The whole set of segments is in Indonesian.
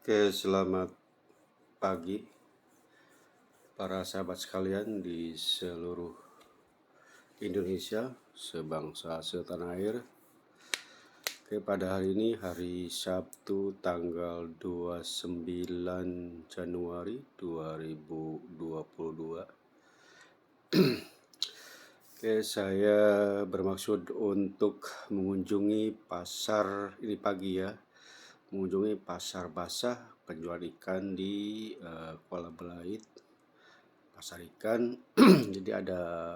Oke, selamat pagi para sahabat sekalian di seluruh Indonesia, sebangsa setanah air. Oke, pada hari ini hari Sabtu tanggal 29 Januari 2022. Oke, saya bermaksud untuk mengunjungi pasar ini pagi ya. Mengunjungi pasar basah penjual ikan di Kuala Belait, pasar ikan. Jadi ada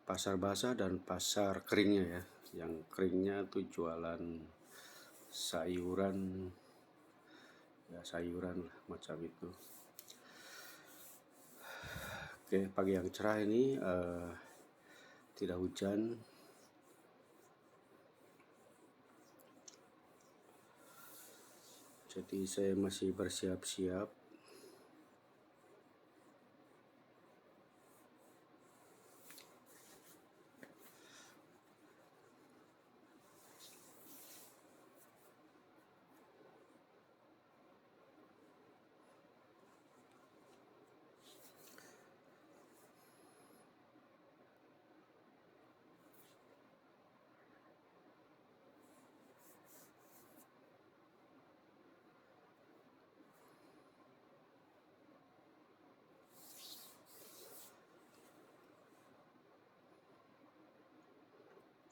pasar basah dan pasar keringnya ya. Yang keringnya tuh jualan sayuran, ya sayuran lah macam itu. Oke, pagi yang cerah ini tidak hujan. Jadi saya masih bersiap-siap.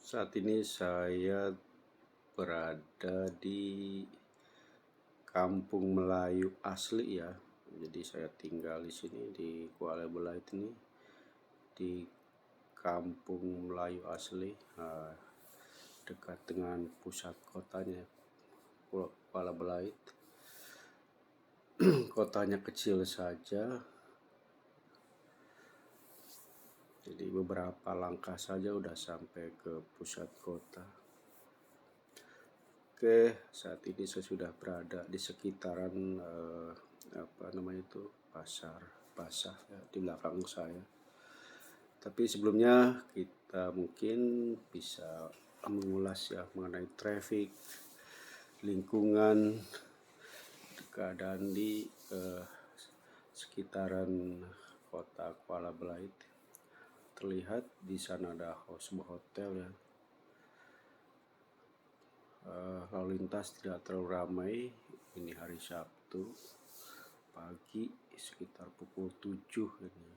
Saat ini saya berada di Kampung Melayu asli ya. Jadi saya tinggal di sini di Kuala Belait ini, di Kampung Melayu asli, dekat dengan pusat kotanya Kuala Belait. Kotanya kecil saja, jadi beberapa langkah saja udah sampai ke pusat kota. Oke, saat ini saya sudah berada di sekitaran pasar basah ya, di belakang saya. Tapi sebelumnya kita mungkin bisa mengulas ya mengenai traffic, lingkungan, keadaan di sekitaran kota Kuala Belait. Terlihat di sana ada sebuah hotel ya. Lalu lintas tidak terlalu ramai. Ini hari Sabtu pagi sekitar pukul 7 ini.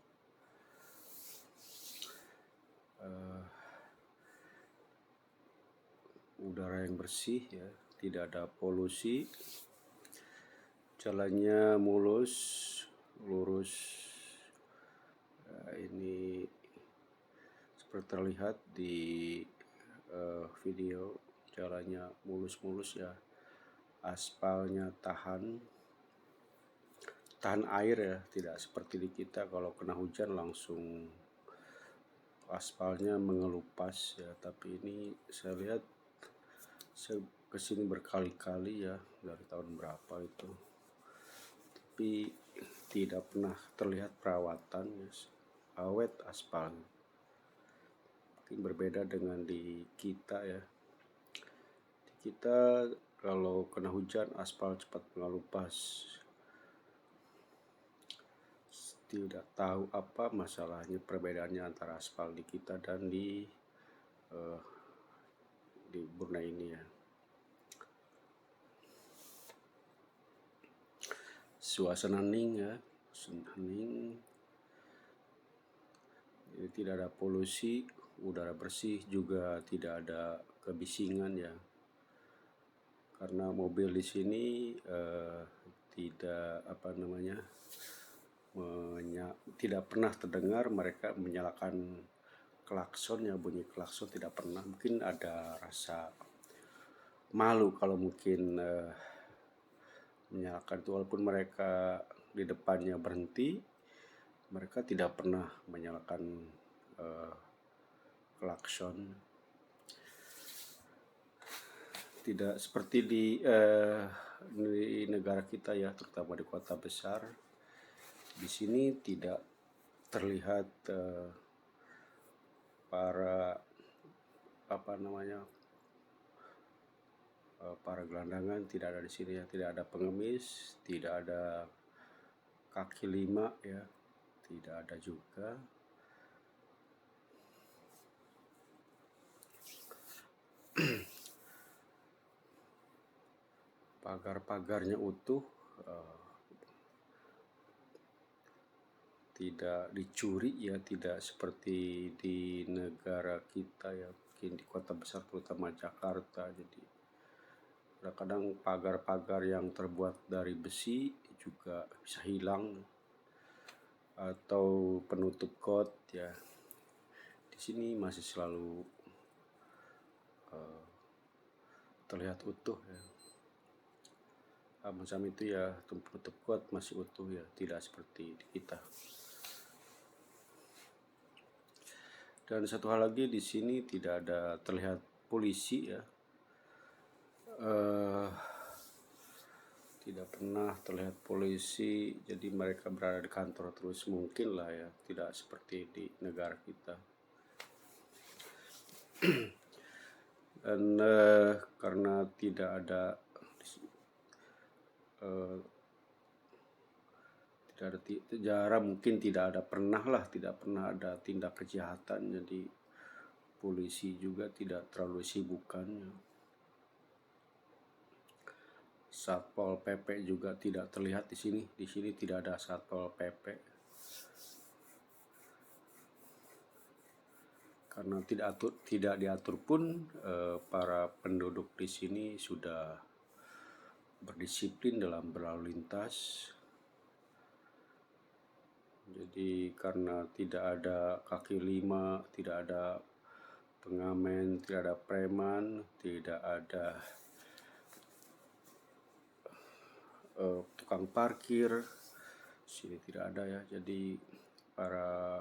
Udara yang bersih ya, tidak ada polusi. Jalannya mulus, lurus. Ini seperti terlihat di video, jalannya mulus-mulus ya. Aspalnya tahan air ya, tidak seperti di kita kalau kena hujan langsung aspalnya mengelupas ya. Tapi ini saya lihat, saya kesini berkali-kali ya, dari tahun berapa itu, tapi tidak pernah terlihat perawatan ya. Awet aspalnya. Mungkin berbeda dengan di kita ya. Di kita kalau kena hujan aspal cepat mengelupas. Tidak tahu apa masalahnya, perbedaannya antara aspal di kita dan di Brunei ini ya. Suasana hening ya, hening. Jadi tidak ada polusi, udara bersih, juga tidak ada kebisingan ya. Karena mobil di sini tidak pernah terdengar mereka menyalakan klakson ya, bunyi klakson tidak pernah. Mungkin ada rasa malu kalau mungkin menyalakan itu, walaupun mereka di depannya berhenti, mereka tidak pernah menyalakan klakson. Tidak seperti di negara kita ya, terutama di kota besar. Di sini tidak terlihat para para gelandangan tidak ada di sini ya, tidak ada pengemis, tidak ada kaki lima ya, tidak ada juga. Pagar-pagarnya utuh, tidak dicuri ya, tidak seperti di negara kita ya, mungkin di kota besar terutama Jakarta. Jadi kadang-kadang pagar-pagar yang terbuat dari besi juga bisa hilang, atau penutup got ya. Di sini masih selalu terlihat utuh ya. Macam itu ya, penutup got masih utuh ya, tidak seperti di kita. Dan satu hal lagi, di sini tidak ada terlihat polisi ya. Tidak pernah terlihat polisi, jadi mereka berada di kantor terus, mungkin lah ya, tidak seperti di negara kita. Dan karena tidak ada jarang, mungkin tidak pernah ada tindak kejahatan, jadi polisi juga tidak terlalu sibukkan. Satpol PP juga tidak terlihat di sini. Di sini tidak ada Satpol PP. Karena tidak diatur pun, para penduduk di sini sudah berdisiplin dalam berlalu lintas. Jadi karena tidak ada kaki lima, tidak ada pengamen, tidak ada preman, tidak ada tukang parkir, sini tidak ada ya. Jadi para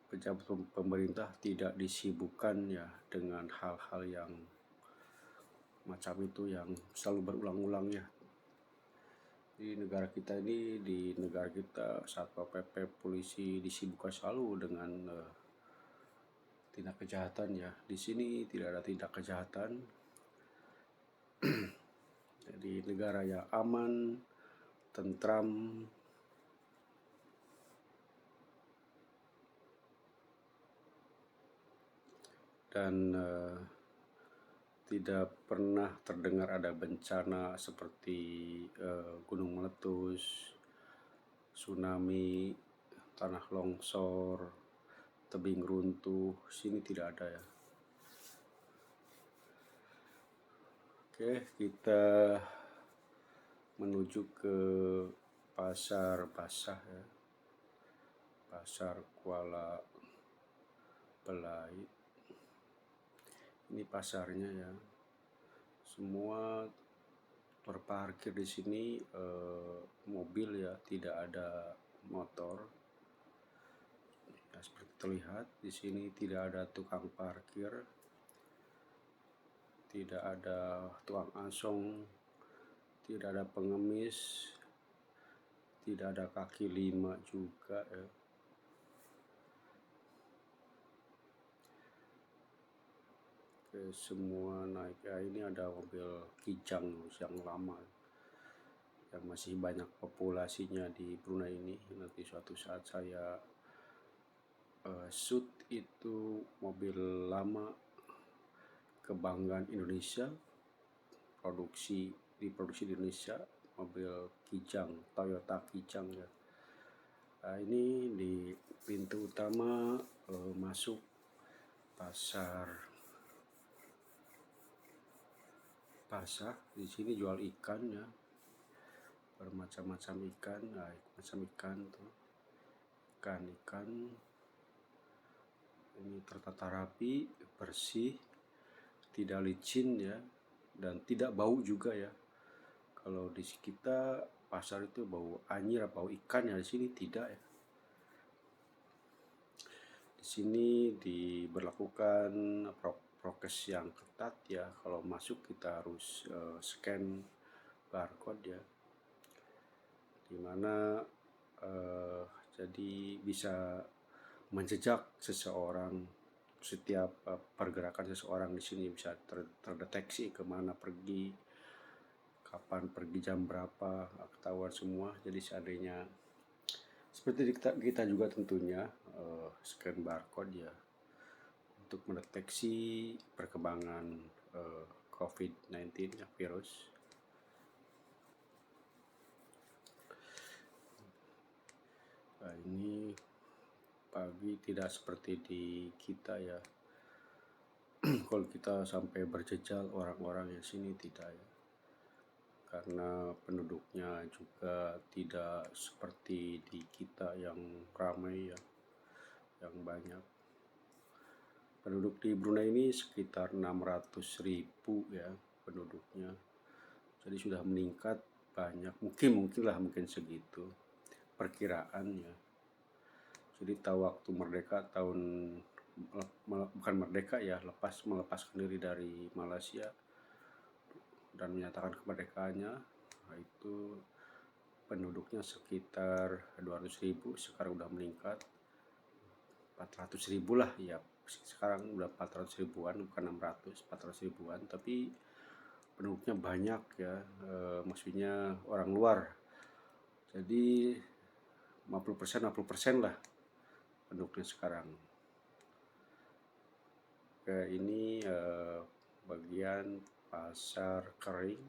pejabat pemerintah tidak disibukkan ya dengan hal-hal yang macam itu yang selalu berulang-ulang ya. Di negara kita Satpol PP, polisi disibukkan selalu dengan tindak kejahatan ya. Di sini tidak ada tindak kejahatan. Jadi negara yang aman, tentram, dan tidak pernah terdengar ada bencana seperti gunung meletus, tsunami, tanah longsor, tebing runtuh. Sini tidak ada ya. Oke, kita menuju ke Pasar Basah ya. Pasar Kuala Belait. Ini pasarnya ya. Semua terparkir di sini mobil ya, tidak ada motor. Ya, seperti terlihat di sini tidak ada tukang parkir, tidak ada tukang asong, tidak ada pengemis, tidak ada kaki lima juga ya. Oke, semua naik ya. Ini ada mobil Kijang yang lama yang masih banyak populasinya di Brunei ini. Nanti suatu saat saya shoot itu mobil lama kebanggaan Indonesia, diproduksi di Indonesia, mobil Kijang, Toyota Kijang ya. Nah, ini di pintu utama masuk Pasar Basah. Di sini jual ikan ya, bermacam-macam ikan. Nah, macam ikan tuh, ikan ini tertata rapi, bersih, tidak licin ya, dan tidak bau juga ya. Kalau di kita pasar itu bau anyir, bau ikan ya, di sini tidak ya. Di sini diberlakukan prokes yang ketat ya. Kalau masuk kita harus scan barcode ya, dimana jadi bisa menjejak seseorang setiap pergerakan seseorang di sini bisa terdeteksi kemana pergi, kapan pergi, jam berapa, ketahuan semua. Jadi seandainya seperti kita juga tentunya scan barcode ya untuk mendeteksi perkembangan COVID-19 ya, virus. Nah, ini pagi tidak seperti di kita ya. Kalau kita sampai berjejal orang-orang yang sini tidak ya. Karena penduduknya juga tidak seperti di kita yang ramai ya, yang banyak. Penduduk di Brunei ini sekitar 600.000 ya penduduknya. Jadi sudah meningkat banyak, mungkin segitu perkiraannya. Jadi waktu merdeka bukan merdeka ya, melepaskan diri dari Malaysia dan menyatakan kemerdekaannya, nah itu penduduknya sekitar 200.000, sekarang udah meningkat 400.000 lah ya, sekarang udah 400 ribuan, bukan 600, 400 ribuan, tapi penduduknya banyak ya, maksudnya orang luar. Jadi 50% lah penduduknya sekarang. Ini bagian pasar kering.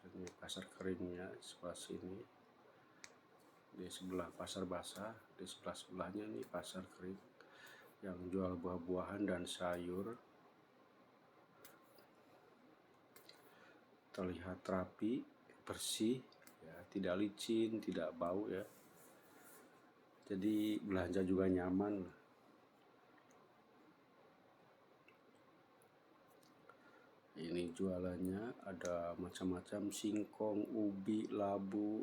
Ini pasar keringnya sebelah sini. Di sebelah pasar basah, di sebelahnya ini pasar kering yang jual buah-buahan dan sayur. Terlihat rapi, bersih, ya, tidak licin, tidak bau ya. Jadi belanja juga nyaman. Ini jualannya ada macam-macam, singkong, ubi, labu,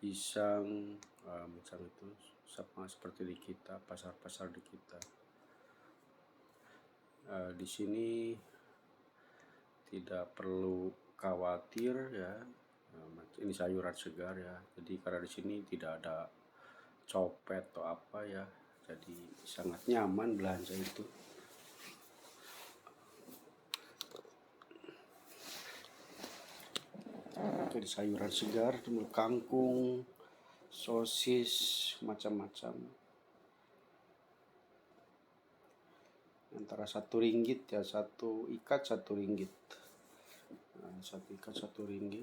pisang, macam itu, sama seperti di kita, pasar-pasar di kita. Di sini tidak perlu khawatir ya, ini sayuran segar ya. Jadi karena di sini tidak ada copet atau apa ya, jadi sangat nyaman belanja itu. Jadi sayuran segar, kangkung, sosis, macam-macam. Antara RM1 ya, satu ikat RM1. Nah, satu ikat RM1.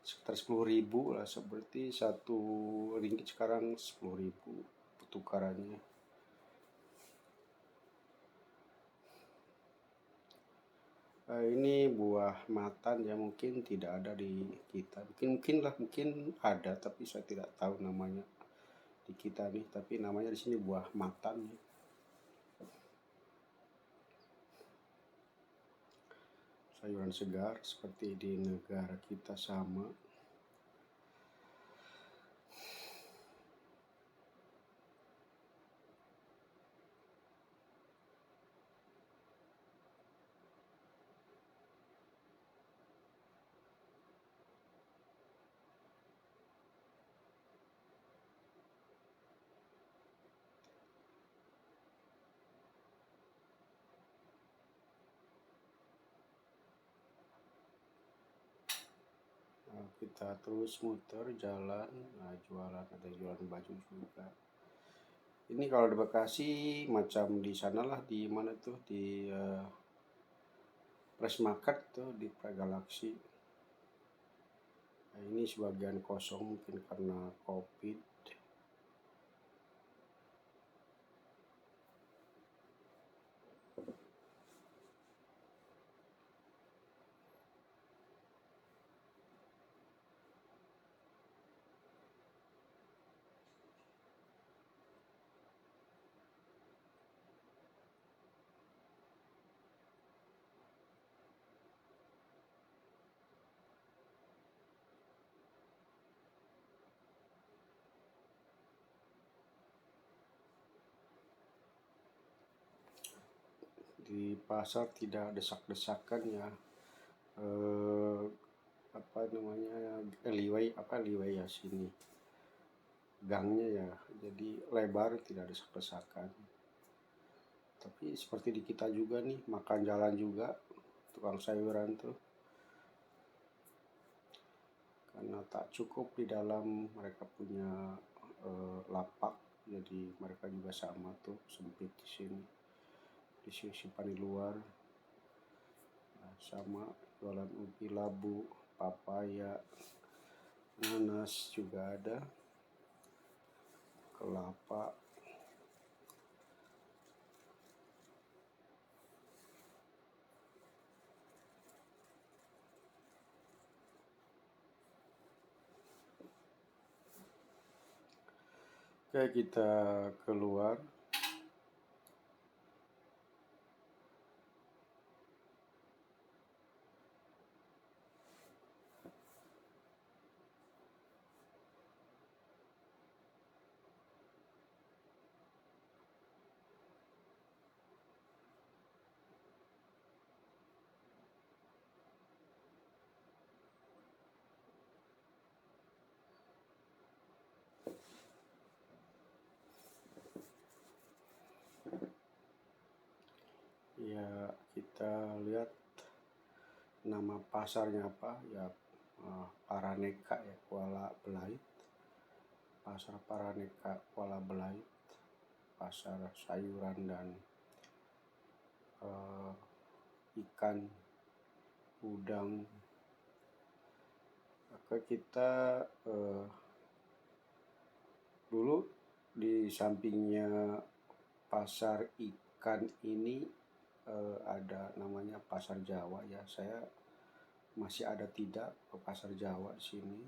Sekitar 10.000 lah, seperti RM1 sekarang 10.000 tukarannya. Ini buah matan ya, mungkin tidak ada di kita, mungkin ada, tapi saya tidak tahu namanya di kita nih, tapi namanya di sini buah matan nih. Sayuran segar seperti di negara kita sama. Kita terus muter jalan, jualan, ada jualan baju juga. Ini kalau di Bekasi macam di sanalah, di mana tuh, di Press Market tuh, di Galaxy. Nah, ini sebagian kosong mungkin karena COVID. Di pasar tidak desak-desakan ya, liway ya sini. gangnya ya jadi lebar, tidak ada desak-desakan. Tapi seperti di kita juga nih, makan jalan juga, tukang sayuran tuh, karena tak cukup di dalam, mereka punya lapak, jadi mereka juga sama tuh, sempit di sini, di sisi di luar. Nah, sama jualan ubi labu, papaya, nanas juga ada, kelapa. Oke, kita keluar. Ya, kita lihat nama pasarnya apa ya, Paraneka ya, Kuala Belait. Pasar Paraneka Kuala Belait, pasar sayuran dan ikan, udang. Maka kita dulu di sampingnya pasar ikan ini ada namanya pasar Jawa ya. Saya masih ada tidak ke pasar Jawa di sini.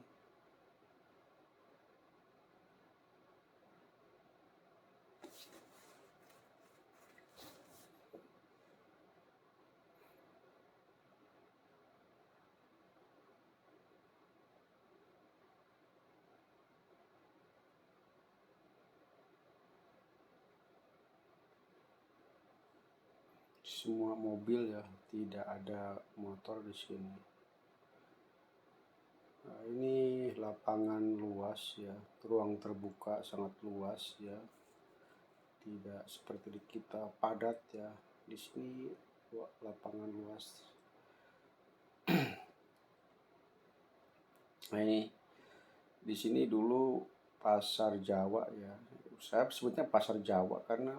Semua mobil ya, tidak ada motor di sini. Nah, ini lapangan luas ya, ruang terbuka sangat luas ya. Tidak seperti di kita padat ya. Di sini lapangan luas. Nah, ini di sini dulu pasar Jawa ya. Saya sebutnya pasar Jawa karena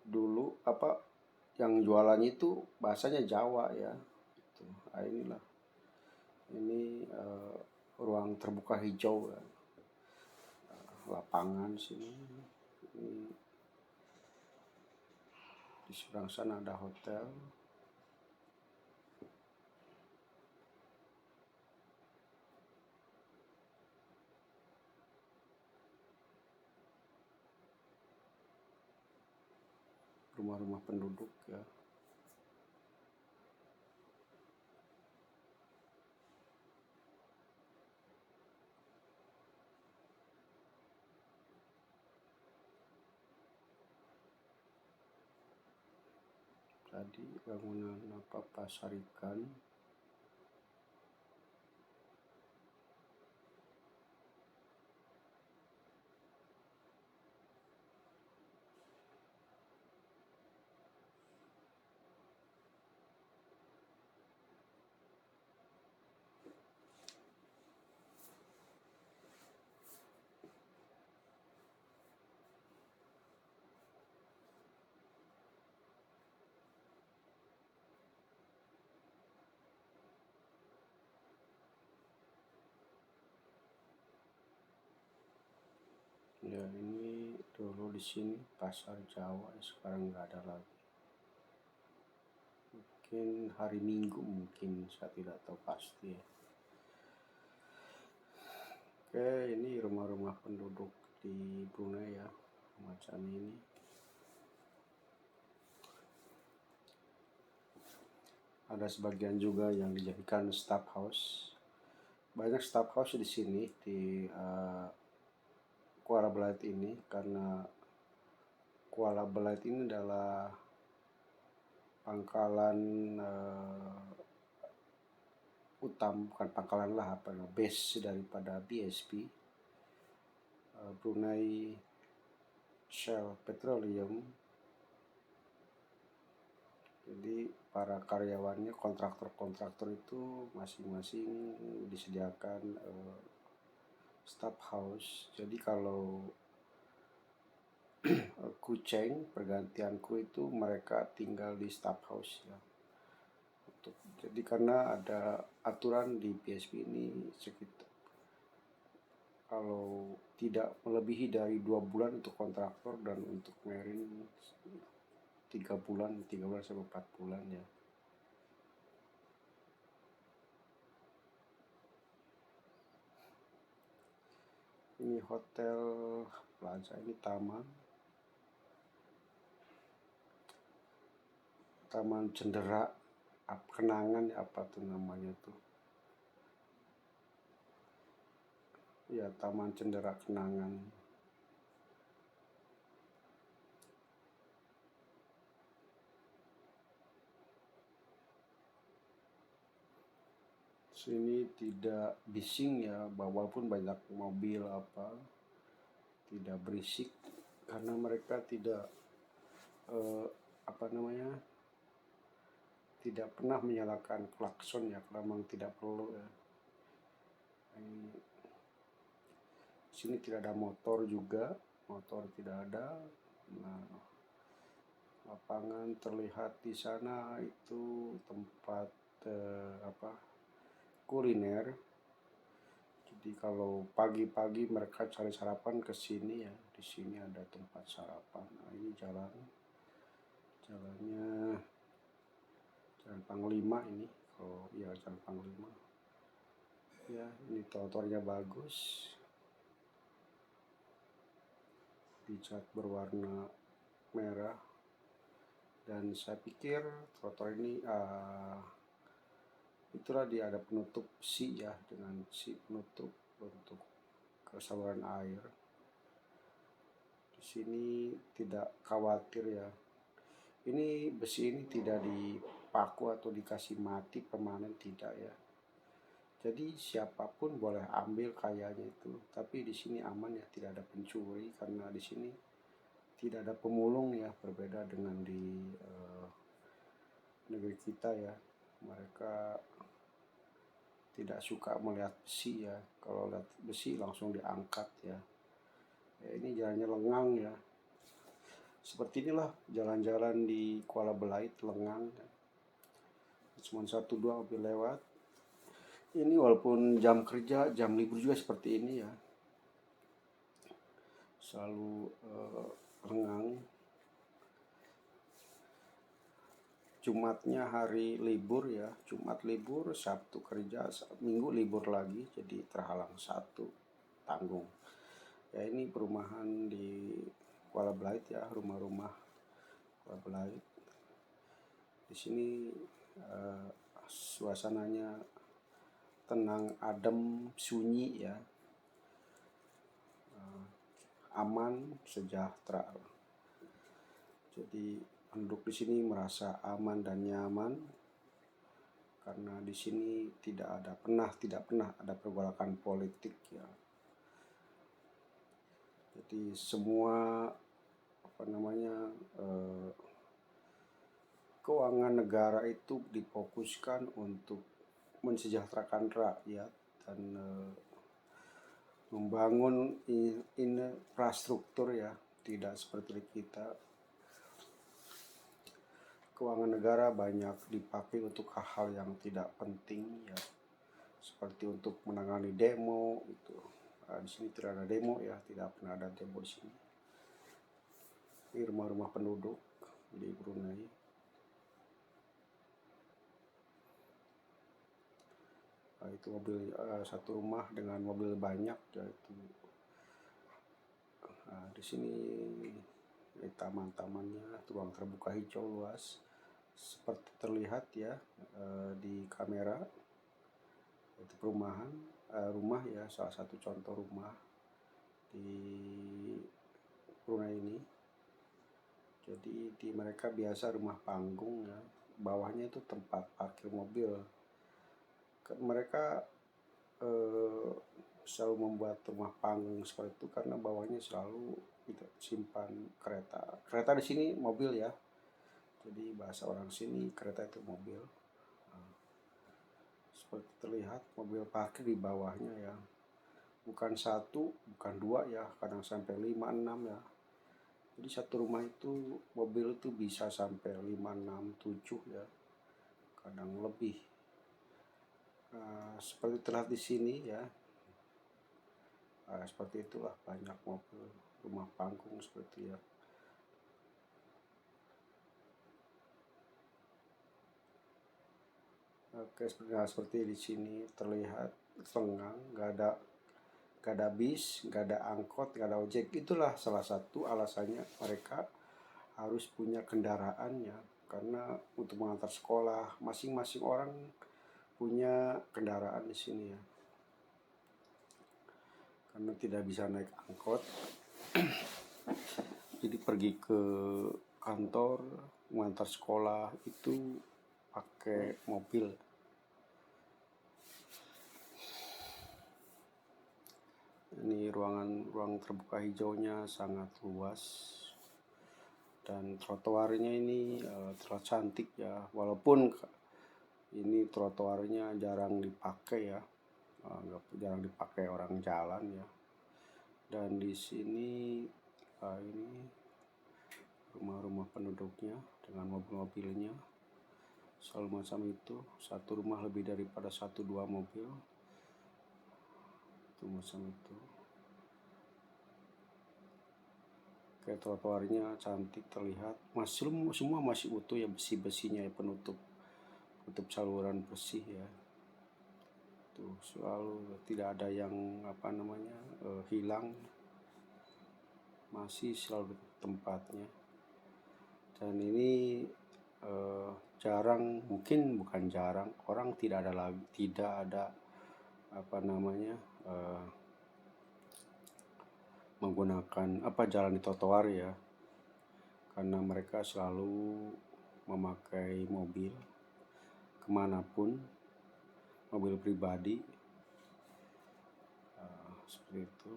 dulu apa yang jualannya itu bahasanya Jawa ya. Nah, inilah ini ruang terbuka hijau ya. Lapangan sini. Ini, di seberang sana ada hotel. Rumah-rumah penduduk ya. Tadi bangunan apa, pasar ikan. Ya, ini dulu di sini pasar Jawa, sekarang nggak ada lagi. Mungkin hari Minggu, mungkin saya tidak tahu pasti ya. Oke, ini rumah-rumah penduduk di Brunei ya, macam ini. Ada sebagian juga yang dijadikan staff house. Banyak staff house di sini di Kuala Belait ini, karena Kuala Belait ini adalah pangkalan bukan pangkalan lah, apa base daripada BSP. Brunei Shell Petroleum. Jadi para karyawannya, kontraktor itu masing-masing disediakan staff house. Jadi kalau kucing pergantian kru itu mereka tinggal di staff house ya. Jadi karena ada aturan di PSP ini sekitar kalau tidak melebihi dari 2 bulan untuk kontraktor dan untuk marine 3 bulan sampai 4 bulan ya. Ini hotel plaza, ini taman cendera kenangan apa tuh namanya tuh ya, taman cendera kenangan. Sini tidak bising ya, walaupun banyak mobil tidak berisik karena mereka tidak tidak pernah menyalakan klakson ya, kalau memang tidak perlu ya. Sini tidak ada motor juga, motor tidak ada. Nah, lapangan terlihat di sana itu tempat kuliner. Jadi kalau pagi-pagi mereka cari sarapan ke sini ya. Di sini ada tempat sarapan. Nah, ini jalannya Jalan Panglima ini. Oh iya, Jalan Panglima. Ya, ini trotoarnya bagus. Dicat berwarna merah. Dan saya pikir trotoar ini itulah dia ada penutup besi ya, dengan besi penutup untuk kesaluran air. Di sini tidak khawatir ya. Ini besi ini tidak dipaku atau dikasih mati permanen, tidak ya. Jadi siapapun boleh ambil kayanya itu, tapi di sini aman ya, tidak ada pencuri karena di sini tidak ada pemulung ya, berbeda dengan di negeri kita ya. Mereka tidak suka melihat besi ya, kalau lihat besi langsung diangkat ya. Ini jalannya lengang ya. Seperti inilah jalan-jalan di Kuala Belait, lengang. Cuma 1-2 mobil lewat. Ini walaupun jam kerja, jam libur juga seperti ini ya. Selalu lengang. Jumatnya hari libur ya, Jumat libur, Sabtu kerja, Minggu libur lagi, jadi terhalang satu, tanggung. Ya, ini perumahan di Kuala Belait ya, rumah-rumah Kuala Belait. Di sini suasananya tenang, adem, sunyi ya, aman, sejahtera. Jadi penduduk di sini merasa aman dan nyaman karena di sini tidak pernah ada pergolakan politik ya. Jadi semua keuangan negara itu difokuskan untuk mensejahterakan rakyat dan membangun infrastruktur ya, tidak seperti kita. Keuangan negara banyak dipakai untuk hal-hal yang tidak penting ya, seperti untuk menangani demo itu. Di sini tidak ada demo ya, tidak pernah ada demo di sini. Ini rumah-rumah penduduk di Brunei. Itu mobil satu rumah dengan mobil banyak yaitu. Di sini taman-tamannya, ruang terbuka hijau luas seperti terlihat ya di kamera. Itu perumahan rumah ya, salah satu contoh rumah di Brunei ini. Jadi di mereka biasa rumah panggung ya, bawahnya itu tempat parkir mobil. Mereka eh, selalu membuat rumah panggung seperti itu karena bawahnya selalu kita simpan kereta. Kereta di sini mobil ya. Jadi bahasa orang sini kereta itu mobil. Nah, seperti terlihat mobil parkir di bawahnya ya. Bukan satu, bukan dua ya, kadang sampai 5, 6 ya. Jadi satu rumah itu mobil itu bisa sampai 5, 6, 7 ya, kadang lebih. Seperti terlihat di sini ya, seperti itulah banyak mobil rumah panggung seperti ya. Oke, seperti di sini terlihat lengang, nggak ada bis, nggak ada angkot, nggak ada ojek. Itulah salah satu alasannya mereka harus punya kendaraannya, karena untuk mengantar sekolah masing-masing orang punya kendaraan di sini ya. Karena tidak bisa naik angkot, jadi pergi ke kantor, mengantar sekolah itu pakai mobil. Ini ruang terbuka hijaunya sangat luas dan trotoarnya ini terlihat cantik ya, walaupun ini trotoarnya jarang dipakai ya, jarang dipakai orang jalan ya. Dan di sini ini rumah-rumah penduduknya dengan mobil-mobilnya selalu macam itu. Satu rumah lebih daripada 1-2 mobil itu macam itu. Kayak trotoarnya cantik terlihat, semua masih utuh ya, besi-besinya ya, penutup saluran bersih ya. Tuh selalu tidak ada yang hilang, masih selalu di tempatnya. Dan ini jarang, mungkin bukan jarang, orang tidak ada menggunakan jalan di trotoar ya, karena mereka selalu memakai mobil kemanapun, mobil pribadi seperti itu.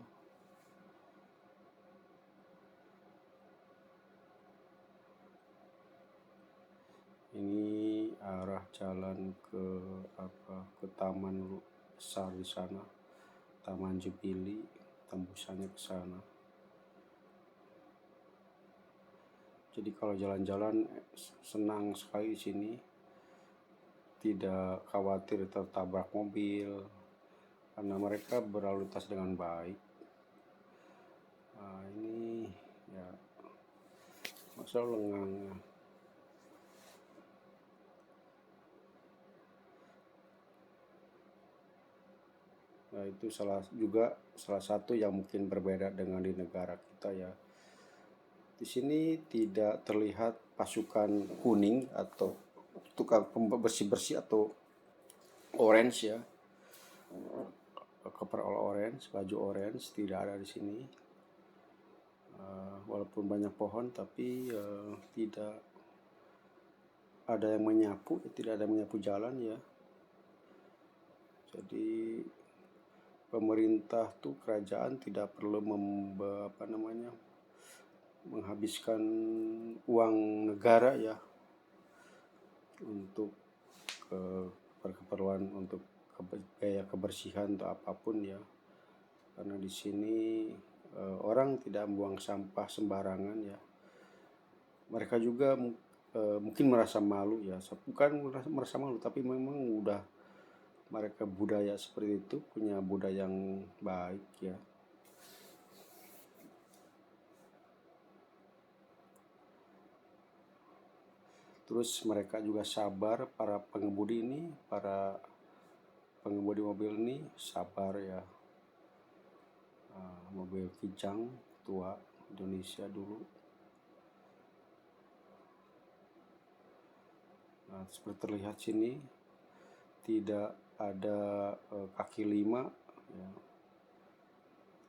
Ini arah jalan ke taman besar di sana, Taman Jubilee, tembusannya ke sana. Jadi kalau jalan-jalan senang sekali di sini, tidak khawatir tertabrak mobil karena mereka berlalu lintas dengan baik. Ini ya masalah lengang. Nah, itu salah satu yang mungkin berbeda dengan di negara kita ya. Di sini tidak terlihat pasukan kuning atau tukang bersih-bersih atau orange ya. Coverall orange, baju orange tidak ada di sini. Walaupun banyak pohon tapi tidak ada yang menyapu, tidak ada yang menyapu jalan ya. Jadi pemerintah tuh, kerajaan tidak perlu menghabiskan uang negara ya untuk keperluan untuk biaya kebersihan atau apapun ya, karena di sini orang tidak membuang sampah sembarangan ya. Mereka juga mungkin merasa malu ya, bukan merasa malu tapi memang udah mereka budaya seperti itu, punya budaya yang baik ya. Terus mereka juga sabar, para pengemudi mobil ini sabar ya. Mobil Kijang tua Indonesia dulu. Nah, seperti terlihat sini tidak ada kaki lima ya.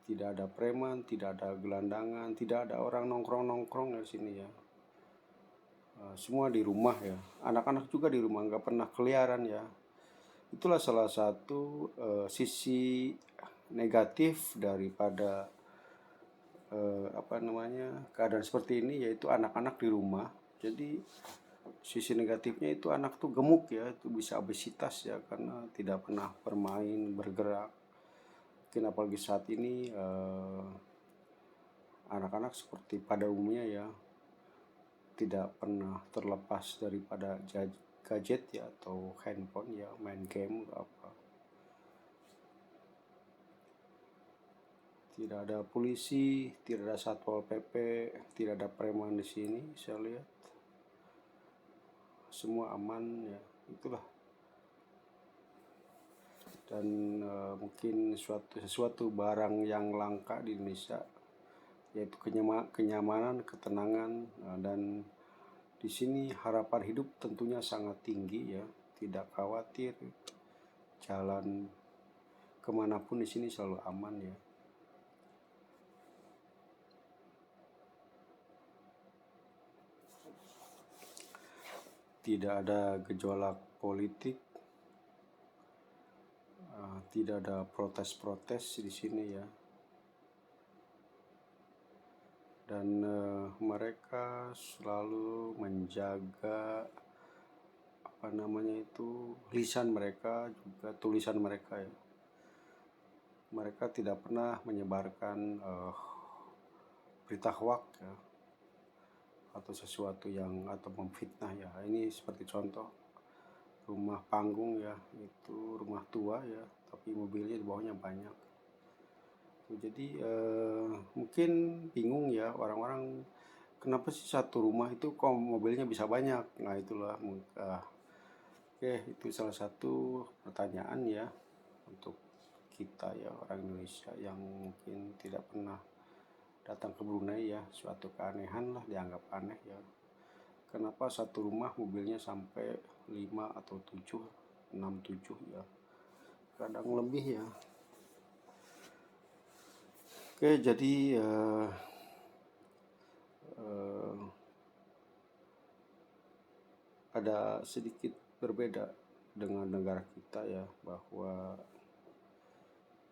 Tidak ada preman, tidak ada gelandangan, tidak ada orang nongkrong di sini ya. Semua di rumah ya, anak-anak juga di rumah, nggak pernah keliaran ya. Itulah salah satu sisi negatif daripada keadaan seperti ini, yaitu anak-anak di rumah. Jadi sisi negatifnya itu anak tuh gemuk ya, itu bisa obesitas ya, karena tidak pernah bermain, bergerak. Mungkin apalagi saat ini anak-anak seperti pada umumnya ya, tidak pernah terlepas daripada gadget ya, atau handphone ya, main game atau apa. Tidak ada polisi, tidak ada satpol PP, tidak ada preman di sini. Saya lihat semua aman ya, itulah. Dan mungkin sesuatu barang yang langka di Indonesia, yaitu kenyamanan, ketenangan, dan di sini harapan hidup tentunya sangat tinggi ya, tidak khawatir, jalan kemanapun di sini selalu aman ya. Tidak ada gejolak politik, tidak ada protes-protes di sini ya. Dan mereka selalu menjaga lisan mereka, juga tulisan mereka ya. Mereka tidak pernah menyebarkan berita hoax ya, atau sesuatu yang atau memfitnah ya. Ini seperti contoh rumah panggung ya, itu rumah tua ya, tapi mobilnya di bawahnya banyak. Jadi mungkin bingung ya orang-orang, kenapa sih satu rumah itu kok mobilnya bisa banyak? Nah itulah oke, itu salah satu pertanyaan ya untuk kita ya, orang Indonesia yang mungkin tidak pernah datang ke Brunei ya, suatu keanehan lah, dianggap aneh ya. Kenapa satu rumah mobilnya sampai 5 atau 7, 6, 7 ya, kadang lebih ya. Oke, jadi ada sedikit berbeda dengan negara kita ya, bahwa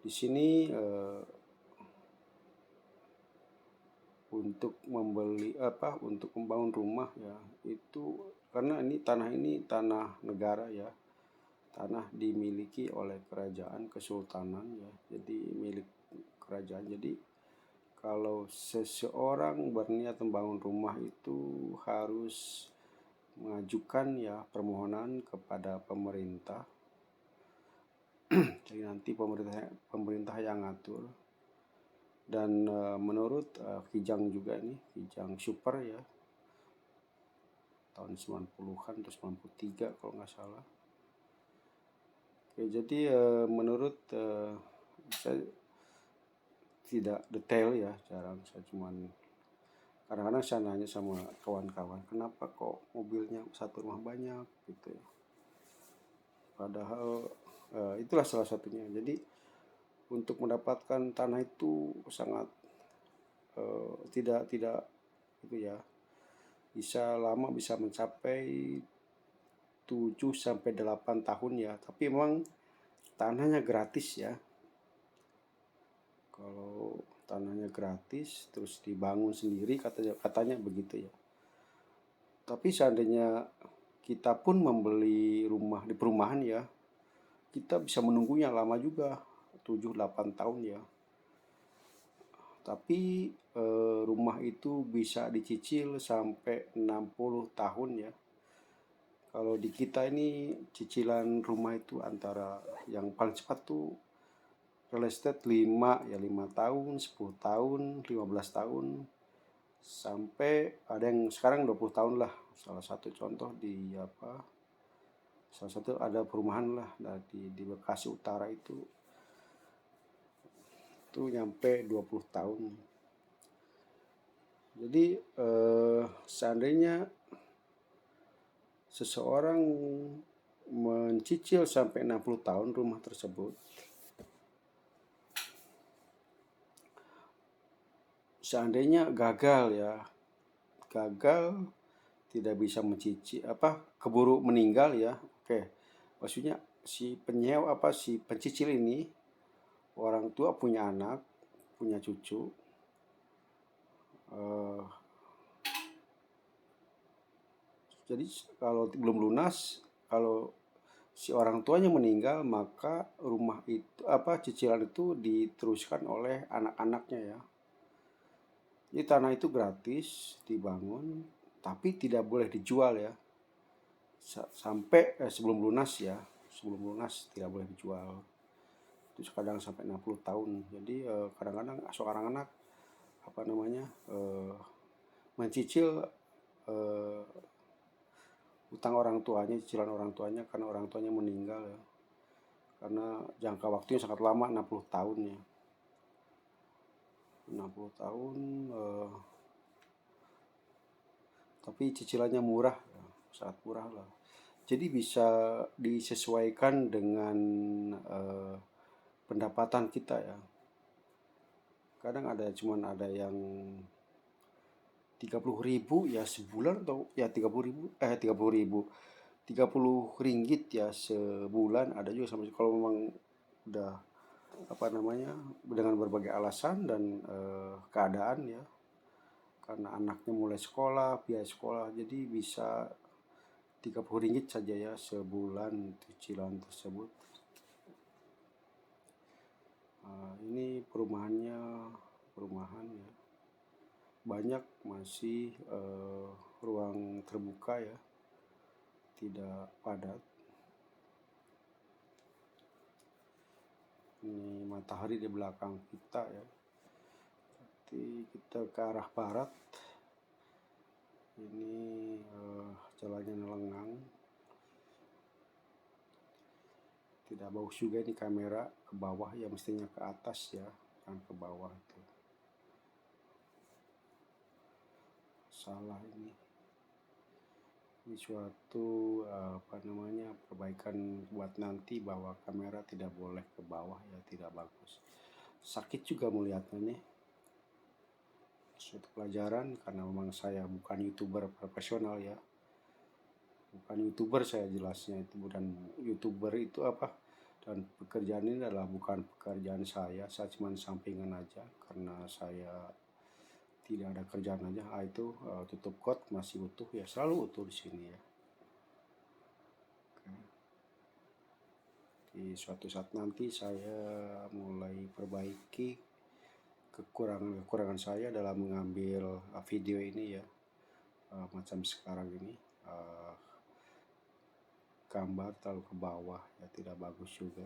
di sini untuk untuk membangun rumah ya, itu karena ini tanah negara ya, tanah dimiliki oleh kerajaan kesultanan ya, jadi milik kerajaan. Jadi kalau seseorang berniat membangun rumah itu harus mengajukan ya permohonan kepada pemerintah. Jadi nanti pemerintah yang ngatur. Dan menurut Kijang juga nih, Kijang Super ya, tahun 90-an atau 93 kalau nggak salah. Oke, jadi menurut saya tidak detail ya, jarang, saya cuman kadang-kadang saya nanya sama kawan-kawan, kenapa kok mobilnya satu rumah banyak gitu ya. Padahal itulah salah satunya. Jadi untuk mendapatkan tanah itu sangat tidak itu ya, bisa lama, bisa mencapai 7-8 tahun ya. Tapi memang tanahnya gratis ya. Kalau tanahnya gratis terus dibangun sendiri, katanya begitu ya. Tapi seandainya kita pun membeli rumah di perumahan ya, kita bisa menunggunya lama juga, 7-8 tahun ya. Tapi rumah itu bisa dicicil sampai 60 tahun ya. Kalau di kita ini cicilan rumah itu antara yang paling cepat tuh real estate 5 tahun, 10 tahun, 15 tahun, sampai ada yang sekarang 20 tahun lah. Salah satu contoh salah satu ada perumahan lah di Bekasi Utara itu nyampe 20 tahun. Jadi seandainya seseorang mencicil sampai 60 tahun rumah tersebut, seandainya gagal tidak bisa mencicil, keburu meninggal ya, maksudnya si pencicil ini, orang tua punya anak, punya cucu, eh, jadi kalau belum lunas, kalau si orang tuanya meninggal, maka rumah itu cicilan itu diteruskan oleh anak-anaknya ya. Jadi tanah itu gratis dibangun, tapi tidak boleh dijual ya. Sampai sebelum lunas ya, sebelum lunas tidak boleh dijual. Itu kadang sampai 60 tahun. Jadi kadang-kadang seorang anak mencicil eh, utang orang tuanya, cicilan orang tuanya karena orang tuanya meninggal ya. Karena jangka waktunya sangat lama, 60 tahun ya. 60 tahun tapi cicilannya murah ya, sangat murah lah. Jadi bisa disesuaikan dengan pendapatan kita ya. Kadang ada yang 30.000 ya sebulan, atau ya 30 ringgit ya sebulan. Ada juga sama, kalau memang udah dengan berbagai alasan dan keadaan ya, karena anaknya mulai sekolah, biaya sekolah, jadi bisa 30 ringgit saja ya sebulan cicilan tersebut. Ini perumahan ya, banyak masih ruang terbuka ya, tidak padat. Ini matahari di belakang kita ya. Jadi kita ke arah barat. Ini jalannya lengang. Tidak bagus juga ini kamera ke bawah ya, mestinya ke atas ya, jangan ke bawah itu. Salah ini. Ini suatu perbaikan buat nanti, bahwa kamera tidak boleh ke bawah ya, tidak bagus. Sakit juga melihatnya nih. Suatu pelajaran, karena memang saya bukan YouTuber profesional ya. Bukan YouTuber saya jelasnya itu, dan YouTuber itu apa, dan pekerjaan ini adalah bukan pekerjaan saya cuma sampingan aja karena saya tidak ada kerjaan aja. Itu tutup kot masih utuh ya, selalu utuh di sini ya. Oke. Di suatu saat nanti saya mulai perbaiki kekurangan saya dalam mengambil video ini ya, macam sekarang ini gambar terlalu ke bawah ya, tidak bagus juga.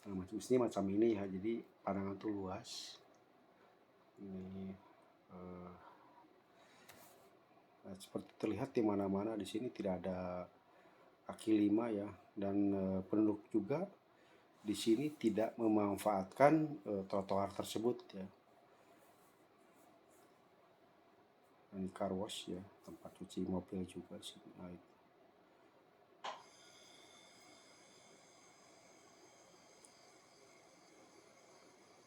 Nah, macam ini ya, jadi pandangan tuh luas. Ini seperti terlihat di mana-mana di sini tidak ada kaki lima ya, dan penduduk juga di sini tidak memanfaatkan trotoar tersebut ya. Dan car wash ya, tempat cuci mobil juga di sini. Nah, itu.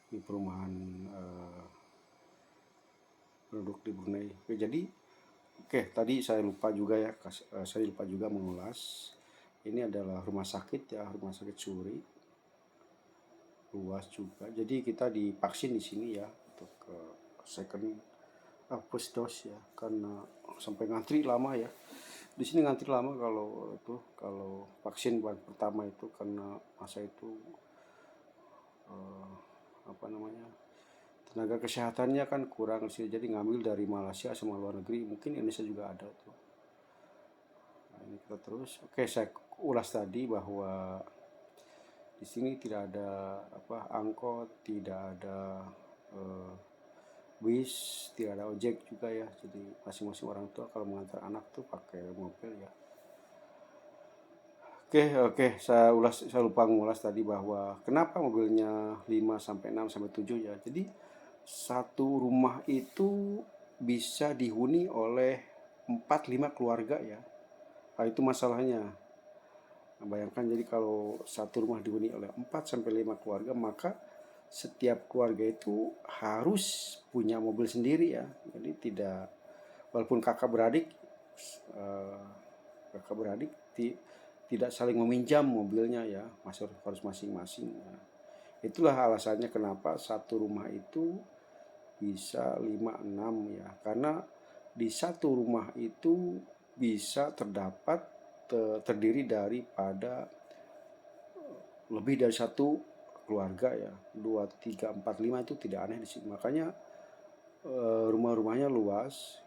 Ini perumahan penduduk di Brunei. Oke, jadi tadi saya lupa juga mengulas. Ini adalah rumah sakit ya, rumah sakit Suri. Luas juga. Jadi kita divaksin di sini ya, untuk second first dose ya, karena sampai ngantri lama ya. Di sini ngantri lama kalau vaksin buat pertama itu, karena masa itu tenaga kesehatannya kan kurang sih, jadi ngambil dari Malaysia sama luar negeri, mungkin Indonesia juga ada tuh. Nah, ini kita terus. Saya ulas tadi bahwa di sini tidak ada angkot, tidak ada bis, tidak ada ojek juga ya. Jadi masing-masing orang tua kalau mengantar anak tuh pakai mobil ya. Saya lupa ngulas tadi bahwa kenapa mobilnya 5 sampai 6 sampai 7 ya. Jadi satu rumah itu bisa dihuni oleh 4-5 keluarga ya. Nah, itu masalahnya. Nah, bayangkan, jadi kalau satu rumah dihuni oleh 4 sampai 5 keluarga, maka setiap keluarga itu harus punya mobil sendiri ya. Jadi tidak, walaupun kakak beradik kakak beradik tidak saling meminjam mobilnya ya, harus masing-masing ya. Itulah alasannya kenapa satu rumah itu bisa 5 6 ya, karena di satu rumah itu bisa terdiri daripada lebih dari satu keluarga ya, 2 3 4 5 itu tidak aneh di sini. Makanya rumah-rumahnya luas,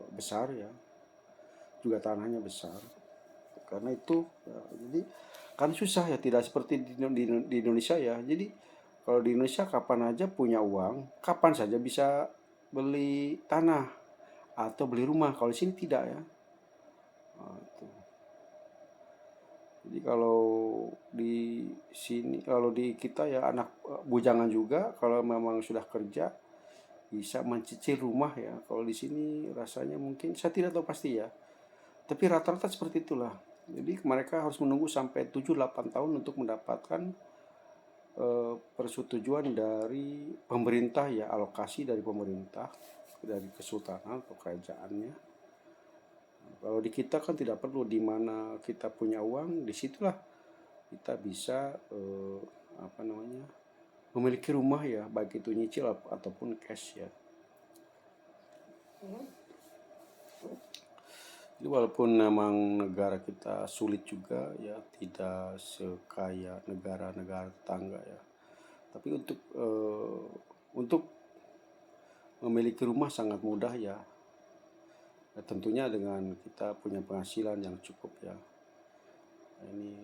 besar ya, juga tanahnya besar. Karena itu ya, jadi kan susah ya, tidak seperti di Indonesia ya. Jadi kalau di Indonesia kapan aja punya uang, kapan saja bisa beli tanah atau beli rumah. Kalau di sini tidak ya. Nah, itu. Jadi kalau di sini, kalau di kita ya anak bujangan juga, kalau memang sudah kerja bisa mencicil rumah ya. Kalau di sini rasanya mungkin saya tidak tahu pasti ya. Tapi rata-rata seperti itulah. Jadi mereka harus menunggu sampai 7-8 tahun untuk mendapatkan persetujuan dari pemerintah ya, alokasi dari pemerintah, dari kesultanan atau kerajaannya. Kalau di kita kan tidak perlu, di mana kita punya uang, disitulah kita bisa memiliki rumah ya, baik itu nyicil ataupun cash ya. Jadi walaupun memang negara kita sulit juga ya, tidak sekaya negara-negara tetangga ya. Tapi untuk memiliki rumah sangat mudah ya. Ya, tentunya dengan kita punya penghasilan yang cukup ya. Ini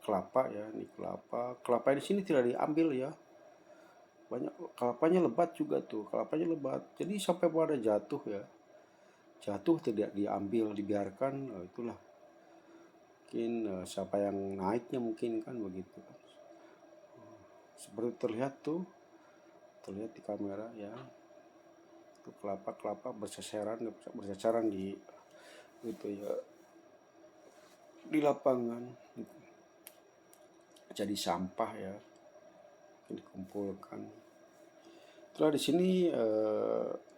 kelapa ya, ini kelapa. Kelapa di sini tidak diambil ya. Banyak kelapanya lebat juga tuh, kelapanya lebat. Jadi sampai pada jatuh ya. Jatuh tidak diambil, dibiarkan, itulah mungkin siapa yang naiknya mungkin kan begitu. Seperti terlihat di kamera ya, itu kelapa berceceran di itu ya, di lapangan, jadi sampah ya, dikumpulkan. Setelah di sini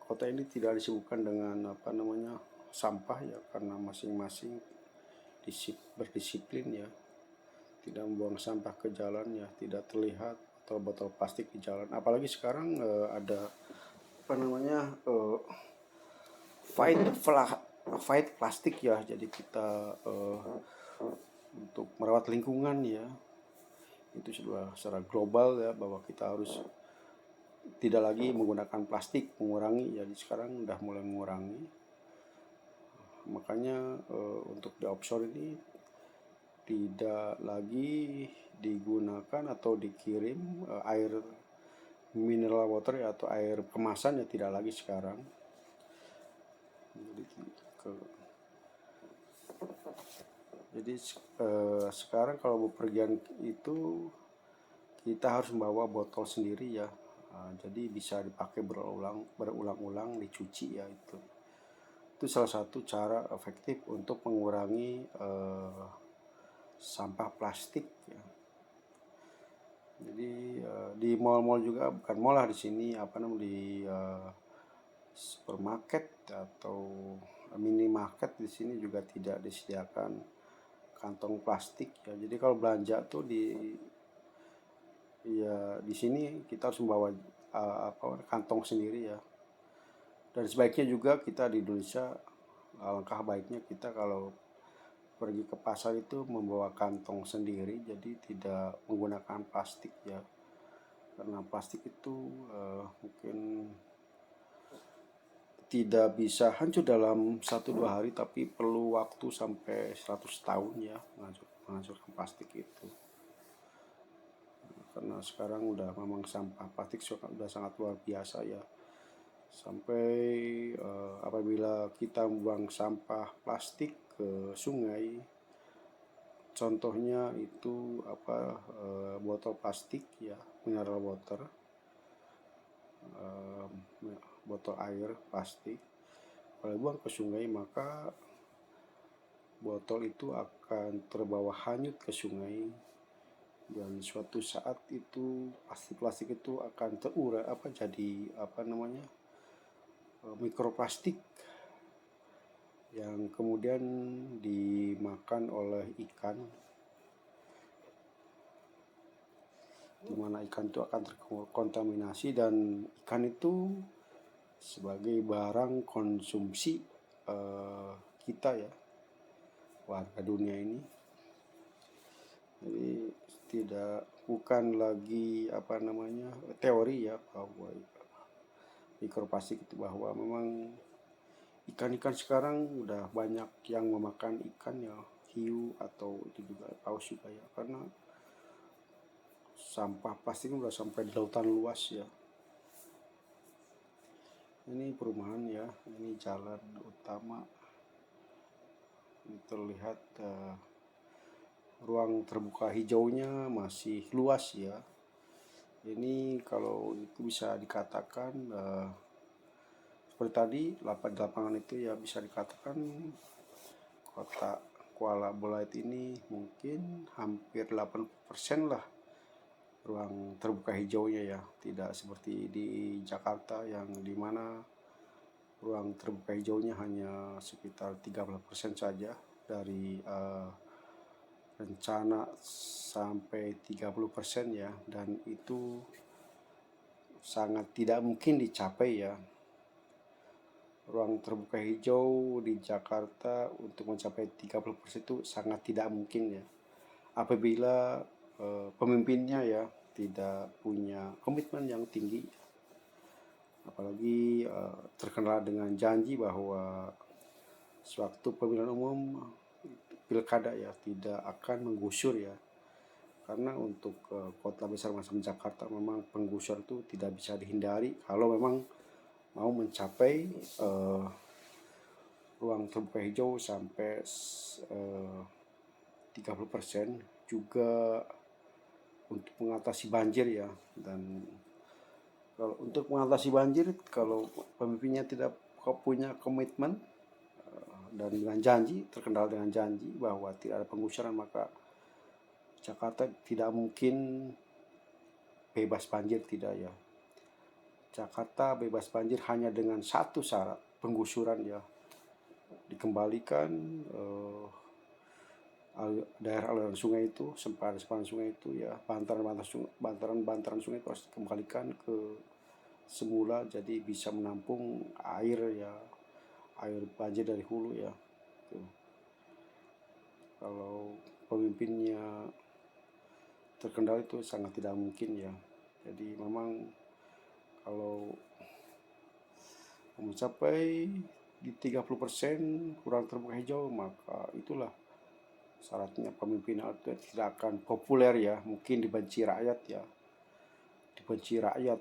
kota ini tidak disibukkan dengan sampah ya, karena masing-masing berdisiplin ya, tidak membuang sampah ke jalan ya, tidak terlihat botol plastik di jalan. Apalagi sekarang ada fight plastik ya, jadi kita untuk merawat lingkungan ya, itu sudah secara global ya, bahwa kita harus tidak lagi menggunakan plastik, mengurangi. Jadi sekarang udah mulai mengurangi. Makanya untuk di offshore ini tidak lagi digunakan atau dikirim air mineral water ya, atau air kemasan ya, tidak lagi sekarang. Jadi sekarang kalau bepergian itu kita harus membawa botol sendiri ya. Jadi bisa dipakai berulang-ulang, dicuci ya. Itu salah satu cara efektif untuk mengurangi sampah plastik ya. Jadi di mall-mall juga, bukan mall lah di sini, di supermarket atau minimarket di sini juga tidak disediakan kantong plastik ya. Jadi kalau belanja tuh di sini kita harus membawa kantong sendiri ya. Dan sebaiknya juga kita di Indonesia, alangkah baiknya kita kalau pergi ke pasar itu membawa kantong sendiri, jadi tidak menggunakan plastik ya. Karena plastik itu mungkin tidak bisa hancur dalam 1-2 hari, tapi perlu waktu sampai 100 tahun ya menghancurkan plastik itu. Karena sekarang udah memang sampah plastik sudah sangat luar biasa ya. Sampai apabila kita membuang sampah plastik ke sungai, contohnya itu botol plastik ya, mineral water, botol air plastik, kalau buang ke sungai maka botol itu akan terbawa hanyut ke sungai, dan suatu saat itu plastik itu akan terurai jadi mikroplastik. yang kemudian dimakan oleh ikan, di mana ikan itu akan terkontaminasi, dan ikan itu sebagai barang konsumsi kita ya, warga dunia ini. Jadi bukan lagi teori ya, bahwa mikroplastik itu, bahwa memang ikan-ikan sekarang udah banyak yang memakan ikan ya, hiu atau itu juga paus juga ya, karena sampah plastik udah sampai di lautan luas ya. Ini perumahan ya, ini jalan utama, ini terlihat ruang terbuka hijaunya masih luas ya. Ini kalau itu bisa dikatakan seperti tadi lapangan itu ya, bisa dikatakan kota Kuala Belait ini mungkin hampir 80% lah ruang terbuka hijaunya ya, tidak seperti di Jakarta yang dimana ruang terbuka hijaunya hanya sekitar 30% saja dari rencana sampai 30% ya, dan itu sangat tidak mungkin dicapai ya. Ruang terbuka hijau di Jakarta untuk mencapai 30% itu sangat tidak mungkin ya, apabila pemimpinnya ya tidak punya komitmen yang tinggi, apalagi terkenal dengan janji bahwa sewaktu pemilihan umum pilkada ya tidak akan menggusur ya, karena untuk kota besar macam Jakarta memang penggusuran itu tidak bisa dihindari kalau memang mau mencapai ruang terbuka hijau sampai 30%, juga untuk mengatasi banjir ya. Dan kalau untuk mengatasi banjir, kalau pemimpinnya tidak punya komitmen dan dengan janji, terkenal dengan janji bahwa tidak ada penggusuran, maka Jakarta tidak mungkin bebas banjir, tidak ya. Jakarta bebas banjir hanya dengan satu syarat, penggusuran ya, dikembalikan daerah aliran sungai itu, sempadan sungai itu ya, bantaran sungai itu harus dikembalikan ke semula, jadi bisa menampung air ya, air banjir dari hulu ya. Tuh. Kalau pemimpinnya terkendali itu sangat tidak mungkin ya. Jadi memang kalau mencapai di 30% kurang terbuka hijau, maka itulah syaratnya pemimpin itu tidak akan populer ya, mungkin dibenci rakyat ya, dibenci rakyat,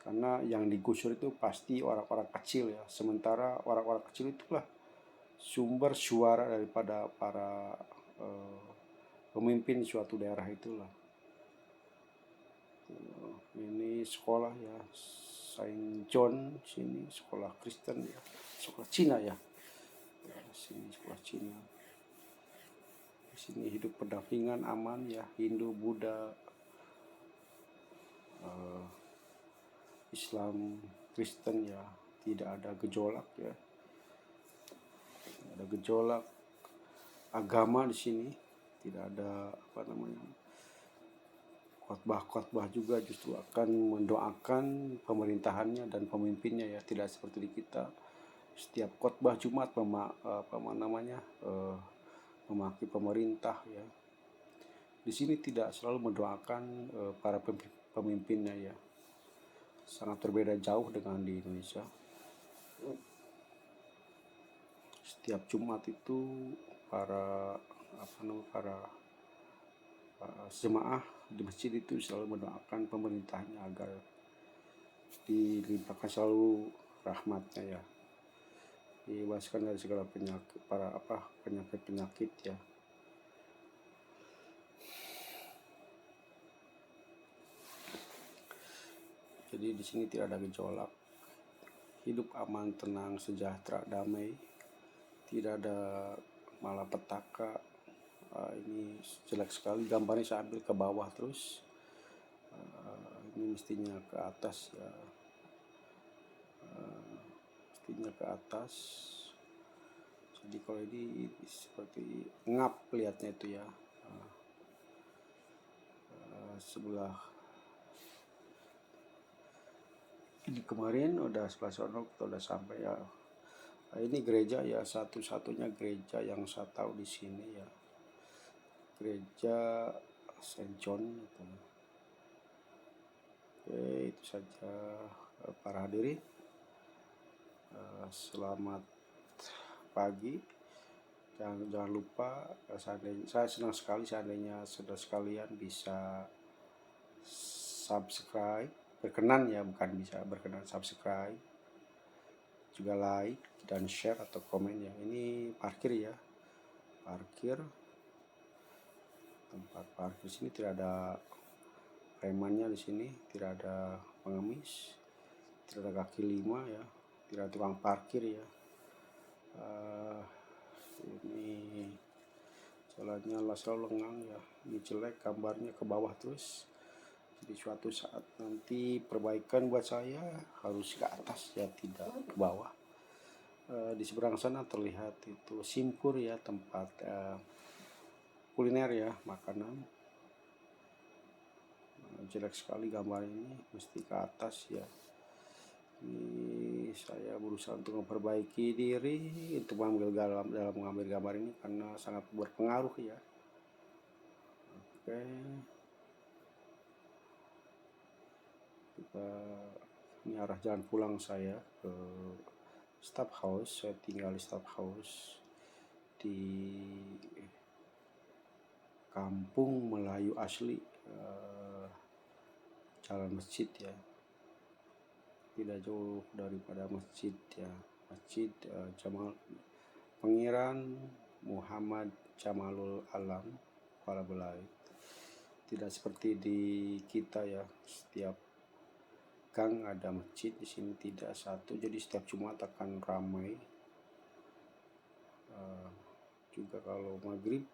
karena yang digusur itu pasti orang-orang kecil ya, sementara orang-orang kecil itulah sumber suara daripada para pemimpin suatu daerah itulah. Ini sekolah ya, Saint John, sini sekolah Kristen ya, sekolah Cina ya, sini sekolah Cina. Di sini hidup pendampingan aman ya, Hindu, Buddha, Islam, Kristen ya, tidak ada gejolak ya, tidak ada gejolak agama di sini, tidak ada khotbah juga, justru akan mendoakan pemerintahannya dan pemimpinnya ya, tidak seperti di kita setiap khotbah Jumat memaki pemerintah ya. Di sini tidak selalu mendoakan para pemimpinnya ya, sangat berbeda jauh dengan di Indonesia. Setiap Jumat itu para jemaah di masjid itu selalu mendoakan pemerintahnya agar dilimpahkan selalu rahmatnya ya, dibebaskan dari segala penyakit ya. Jadi di sini tidak ada gejolak, hidup aman, tenang, sejahtera, damai, tidak ada malapetaka. Ini jelek sekali gambarnya, saya ambil ke bawah terus. Ini mestinya ke atas ya, mestinya ke atas. Jadi kalau ini seperti ngap lihatnya itu ya. Sebelah ini kemarin udah sebelah sono kita udah sampai ya. Ini gereja ya, satu-satunya gereja yang saya tahu di sini ya, gereja Saint John gitu. Oke, itu saja para hadirin. Selamat pagi. Jangan lupa, saya senang sekali seandainya saudara sekalian bisa subscribe, berkenan ya, bukan bisa berkenan, subscribe, juga like dan share atau komen ya. Ini parkir ya, parkir, tempat parkir sini tidak ada premannya, di sini tidak ada pengemis, tidak ada kaki lima ya, tidak ada tukang parkir ya. Ini jalannya selalu lengang ya, ini jelek gambarnya ke bawah terus. Jadi suatu saat nanti perbaikan buat saya harus ke atas ya, tidak ke bawah. Di seberang sana terlihat itu Simpur ya, tempat kuliner ya, makanan. Jelek sekali gambar ini, mesti ke atas ya. Ini saya berusaha untuk memperbaiki diri untuk dalam mengambil gambar ini karena sangat berpengaruh ya. Oke, ini arah jalan pulang saya ke staff house. Saya tinggal di staff house di Kampung Melayu asli, jalan masjid ya, tidak jauh daripada masjid ya, Masjid Pangeran Muhammad Jamalul Alam Kuala Belait. Tidak seperti di kita ya, setiap gang ada masjid, di sini tidak satu, jadi setiap Jumat akan ramai. Juga kalau maghrib